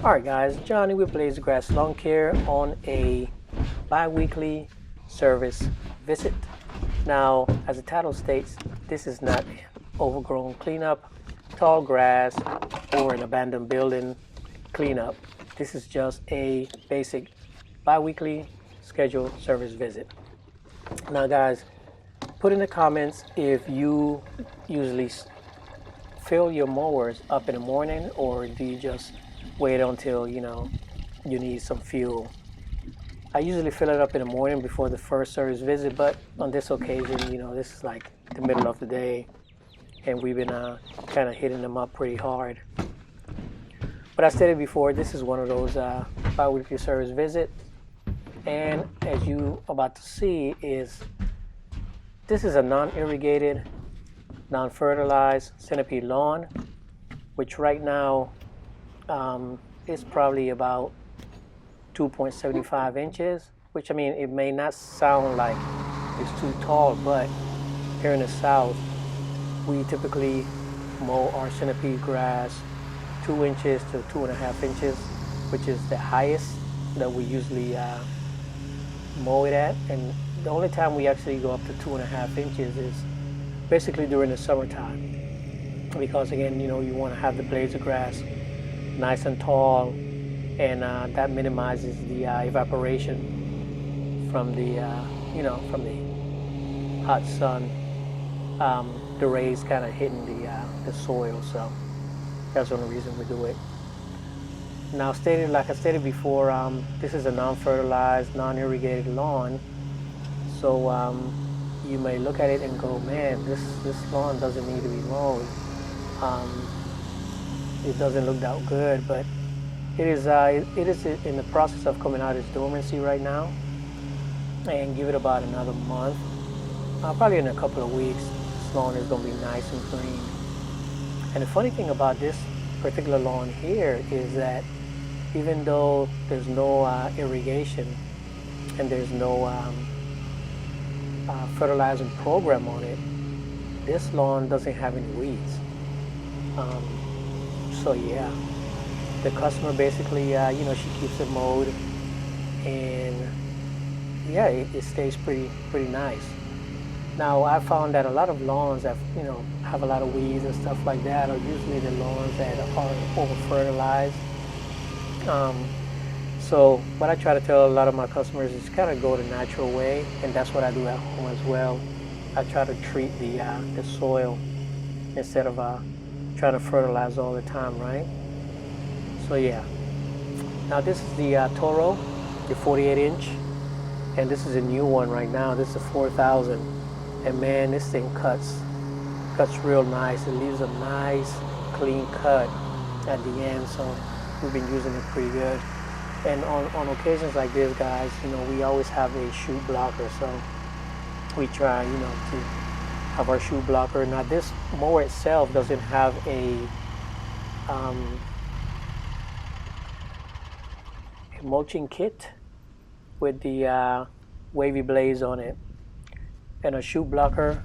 Alright guys, Johnny with Blaze Grass Lawn Care on a bi-weekly service visit. Now, as the title states, this is not an overgrown cleanup, tall grass, or an abandoned building cleanup. This is just a basic bi-weekly scheduled service visit. Now guys, put in the comments if you usually fill your mowers up in the morning, or do you just wait until you need some fuel? I usually fill it up in the morning before the first service visit, but on this occasion, this is like the middle of the day, and we've been kind of hitting them up pretty hard. But I stated before, this is one of those bi-weekly service visit, and as you about to see this is a non-irrigated, non-fertilized centipede lawn, which right now is probably about 2.75 inches, which I mean, it may not sound like it's too tall, but here in the South, we typically mow our centipede grass 2 inches to 2.5 inches, which is the highest that we usually mow it at. And the only time we actually go up to 2.5 inches is basically during the summertime, because again, you want to have the blades of grass nice and tall, and that minimizes the evaporation from the from the hot sun, the rays kind of hitting the soil. So that's the only reason we do it. Now, like I stated before, this is a non-fertilized, non-irrigated lawn, so you may look at it and go, man, this lawn doesn't need to be mowed. It doesn't look that good, but it is in the process of coming out of its dormancy right now, and give it about another month, probably in a couple of weeks, this lawn is going to be nice and green. And the funny thing about this particular lawn here is that even though there's no irrigation and there's no fertilizing program on it, this lawn doesn't have any weeds. So yeah, the customer basically, she keeps it mowed, and yeah, it stays pretty nice. Now, I found that a lot of lawns that have a lot of weeds and stuff like that are usually the lawns that are over fertilized. So what I try to tell a lot of my customers is kind of go the natural way, and that's what I do at home as well. I try to treat the soil instead of trying to fertilize all the time, right? So yeah. Now this is the Toro, the 48-inch, and this is a new one right now. This is a 4000, and man, this thing cuts real nice. It leaves a nice clean cut at the end, so we've been using it pretty good. And on occasions like this, guys, we always have a shoot blocker, so we try to have our shoot blocker. Now, this mower itself doesn't have a mulching kit with the wavy blades on it, and a shoot blocker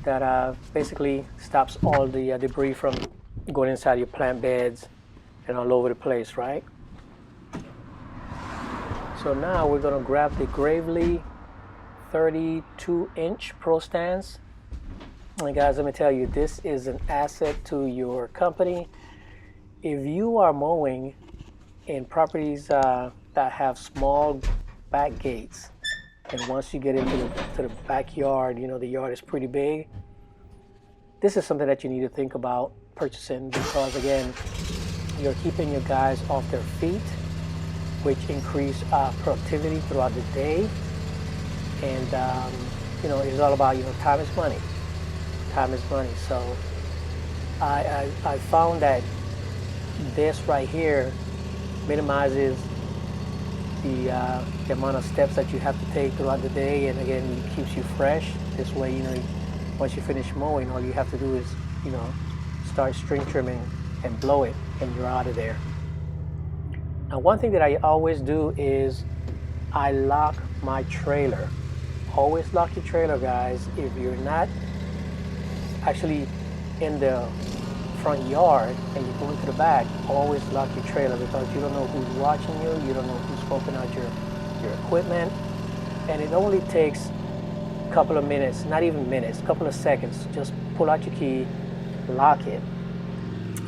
that basically stops all the debris from going inside your plant beds and all over the place, right? So now we're going to grab the Gravely 32-inch Pro Stance. And guys, let me tell you, this is an asset to your company. If you are mowing in properties that have small back gates, and once you get into the backyard, the yard is pretty big, this is something that you need to think about purchasing, because again, you're keeping your guys off their feet, which increase productivity throughout the day. And it's all about, time is money. Time is money. So I found that this right here minimizes the amount of steps that you have to take throughout the day, and again, it keeps you fresh. This way, once you finish mowing, all you have to do is, start string trimming and blow it, and you're out of there. Now, one thing that I always do is I lock my trailer. Always lock your trailer, guys. If you're not actually in the front yard and you go into the back, always lock your trailer, because you don't know who's watching you, you don't know who's scoping out your equipment. And it only takes a couple of minutes, not even minutes, a couple of seconds. Just pull out your key, lock it,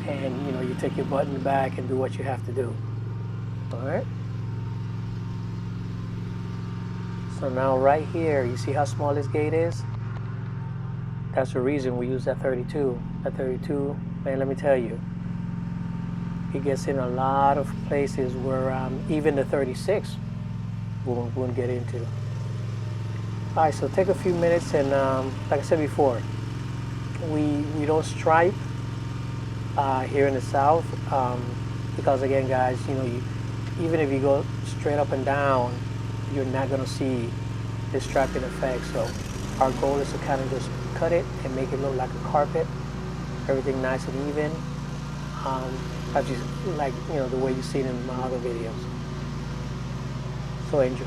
and you take your button back and do what you have to do. All right. So now right here, you see how small this gate is? That's the reason we use that 32. That 32, man, let me tell you, it gets in a lot of places where even the 36 won't get into. All right, so take a few minutes, and like I said before, we don't stripe here in the South, because again, guys, even if you go straight up and down, you're not gonna see this striping effect. So our goal is to kind of just cut it and make it look like a carpet, everything nice and even, just like the way you've seen in my other videos. So enjoy.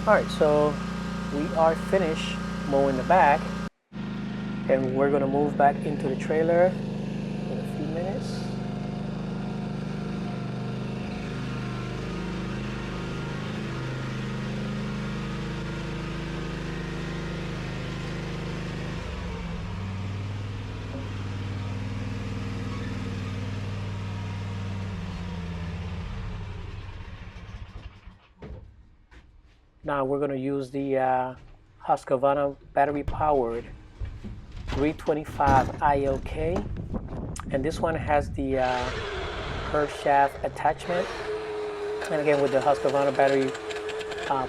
Alright, so we are finished mowing the back, and we're going to move back into the trailer in a few minutes. Now we're going to use the Husqvarna battery-powered 325 ILK, and this one has the curved shaft attachment. And again, with the Husqvarna battery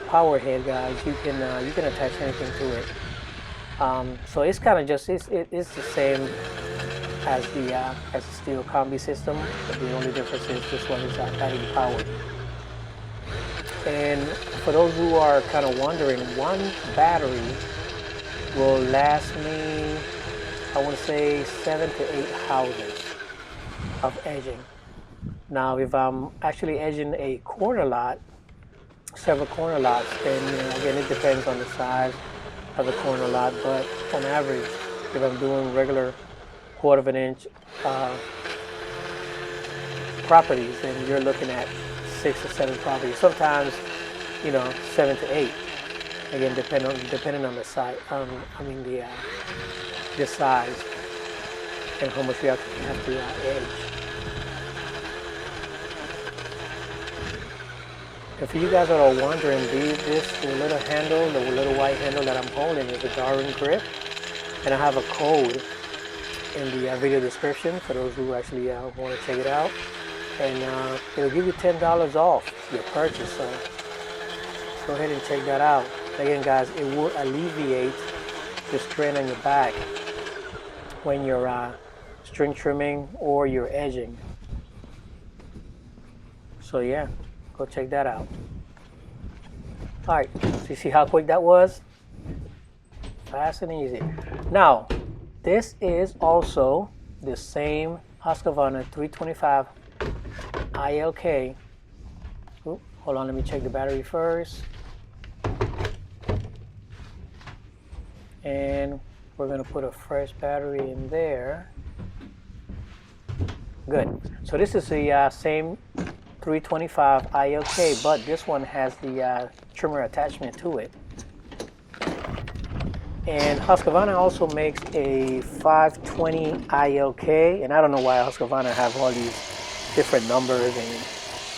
power head, guys, you can attach anything to it. So it's kind of just it's the same as the steel combi system, but the only difference is this one is battery powered. And for those who are kind of wondering, one battery will last me, I want to say 7 to 8 houses of edging. Now, if I'm actually edging a corner lot, several corner lots, then again, it depends on the size of the corner lot, but on average, if I'm doing regular 1/4 of an inch properties, then you're looking at 6 or 7 properties, sometimes 7 to 8. Again, depending on the size. The size and how much you have to edge. If you guys are all wondering, this little handle, the little white handle that I'm holding, is a Darwin grip, and I have a code in the video description for those who actually want to check it out, and it'll give you $10 off your purchase. So go ahead and check that out. Again, guys, it will alleviate the strain on your back when you're string trimming or you're edging. So yeah, go check that out. All right, so you see how quick that was? Fast and easy. Now, this is also the same Husqvarna 325 ILK. Ooh, hold on, let me check the battery first. And we're going to put a fresh battery in there. Good. So this is the same 325 ILK, but this one has the trimmer attachment to it. And Husqvarna also makes a 520 ILK, and I don't know why Husqvarna have all these different numbers and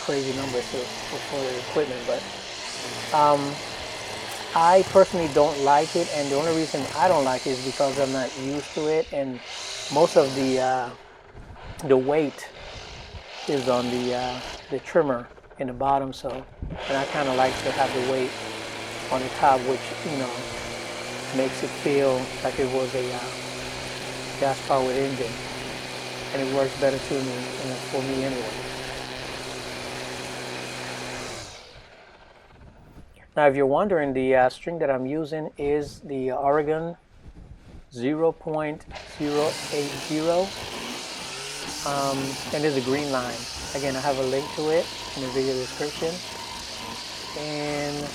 crazy numbers for their equipment, but I personally don't like it, and the only reason I don't like it is because I'm not used to it, and most of the weight is on the trimmer in the bottom, so, and I kind of like to have the weight on the top, which, you know, makes it feel like it was a gas-powered engine, and it works better to me, for me anyway. Now, if you're wondering, the string that I'm using is the Oregon 0.080, and there's a green line. Again, I have a link to it in the video description, and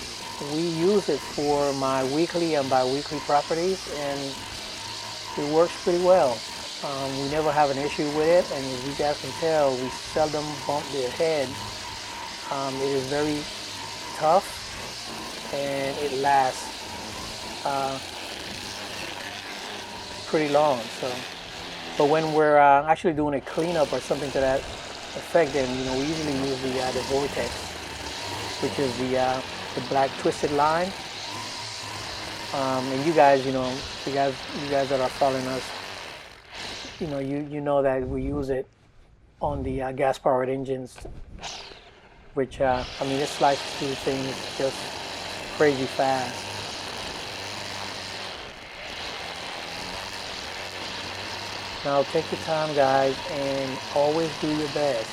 we use it for my weekly and bi-weekly properties, and it works pretty well. We never have an issue with it, and as you guys can tell, we seldom bump their head. It is very tough, and it lasts pretty long. So, but when we're actually doing a cleanup or something to that effect, then we usually use the Vortex, which is the black twisted line. And you guys, you guys that are following us, you know that we use it on the gas-powered engines, which it slices through things just crazy fast. Now take your time, guys, and always do your best.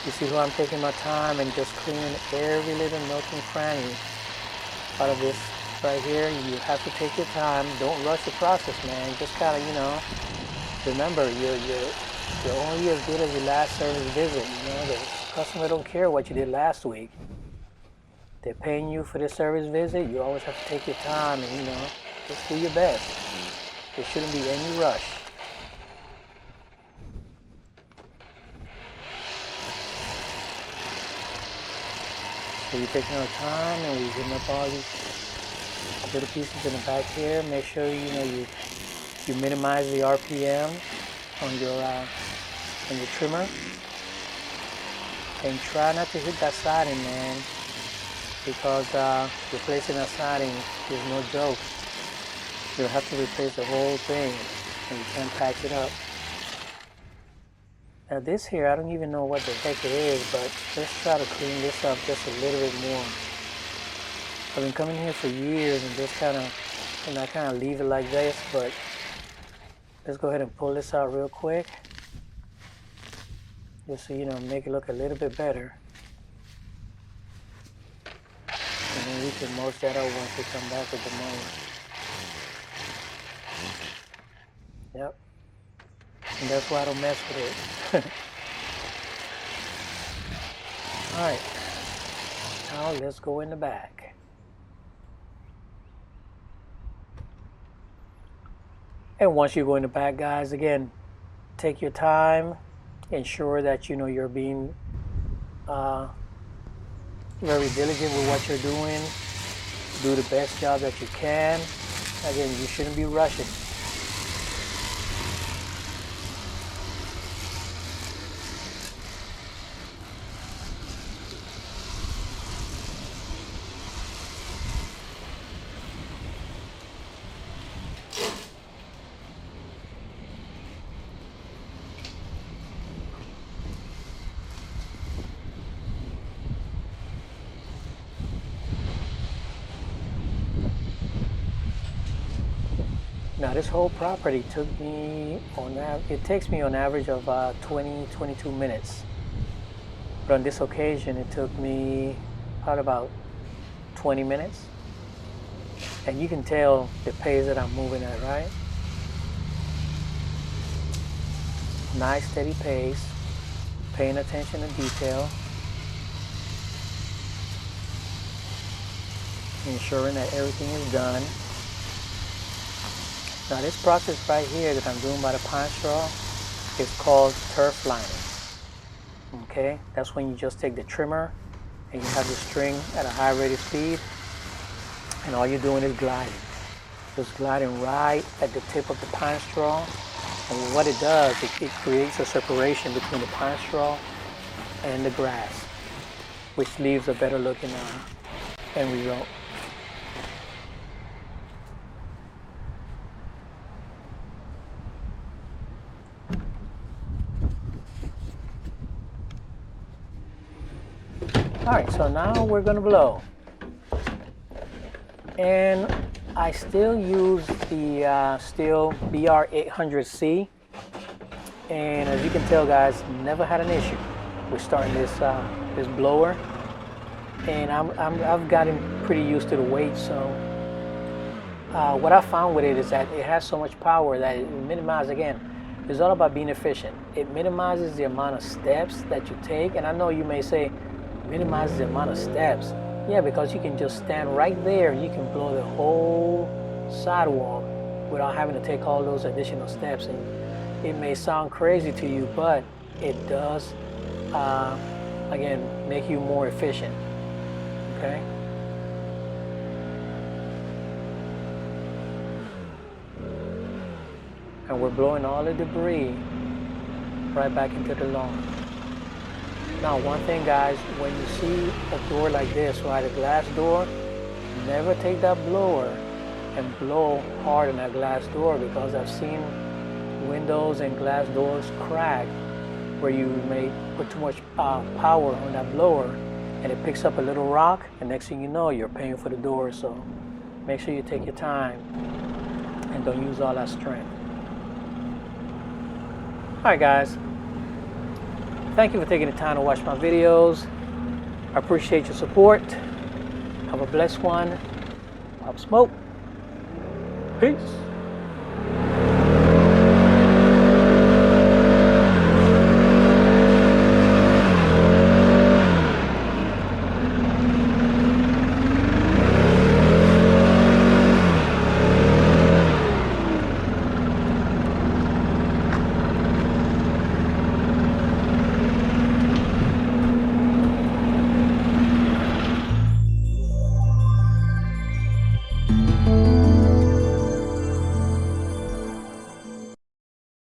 You see how I'm taking my time and just cleaning every little nook and cranny out of this right here. You have to take your time. Don't rush the process, man. Just kind of, remember, you're only as good as your last service visit. The customer don't care what you did last week. They're paying you for the service visit. You always have to take your time and, just do your best. There shouldn't be any rush. So you're taking our time, and we're getting up all these little pieces in the back here. Make sure you minimize the RPM on your trimmer, and try not to hit that siding, man, because replacing that siding is no joke. You'll have to replace the whole thing, and you can't patch it up. Now this here, I don't even know what the heck it is, but let's try to clean this up just a little bit more. I've been coming here for years and just kind of leave it like this, but let's go ahead and pull this out real quick, just so make it look a little bit better. And then we can mulch that out once we come back with the mower. Yep. And that's why I don't mess with it. Alright, now let's go in the back. And once you go in the back, guys, again, take your time, ensure that you're being very diligent with what you're doing. do the best job that you can. Again, you shouldn't be rushing. Now this whole property took me it takes me on average of 22 minutes. But on this occasion it took me probably about 20 minutes. And you can tell the pace that I'm moving at, right? Nice steady pace, paying attention to detail, ensuring that everything is done. Now this process right here that I'm doing by the pine straw is called turf lining. Okay, that's when you just take the trimmer and you have the string at a high rate of speed, and all you're doing is gliding. Just gliding right at the tip of the pine straw. And what it does, it creates a separation between the pine straw and the grass, which leaves a better looking end result. All right, so now we're gonna blow. And I still use the Stihl BR800C. And as you can tell, guys, never had an issue with starting this blower. And I've gotten pretty used to the weight, so what I found with it is that it has so much power that it minimizes, again, it's all about being efficient. It minimizes the amount of steps that you take. And I know you may say, minimizes the amount of steps. Yeah, because you can just stand right there. You can blow the whole sidewalk without having to take all those additional steps. And it may sound crazy to you, but it does, again, make you more efficient. Okay? And we're blowing all the debris right back into the lawn. Now, one thing, guys, when you see a door like this, right, a glass door, never take that blower and blow hard on that glass door, because I've seen windows and glass doors crack where you may put too much power on that blower and it picks up a little rock, and next thing you know, you're paying for the door. So make sure you take your time and don't use all that strength. All right, guys. Thank you for taking the time to watch my videos. I appreciate your support. Have a blessed one. Pop smoke. Peace.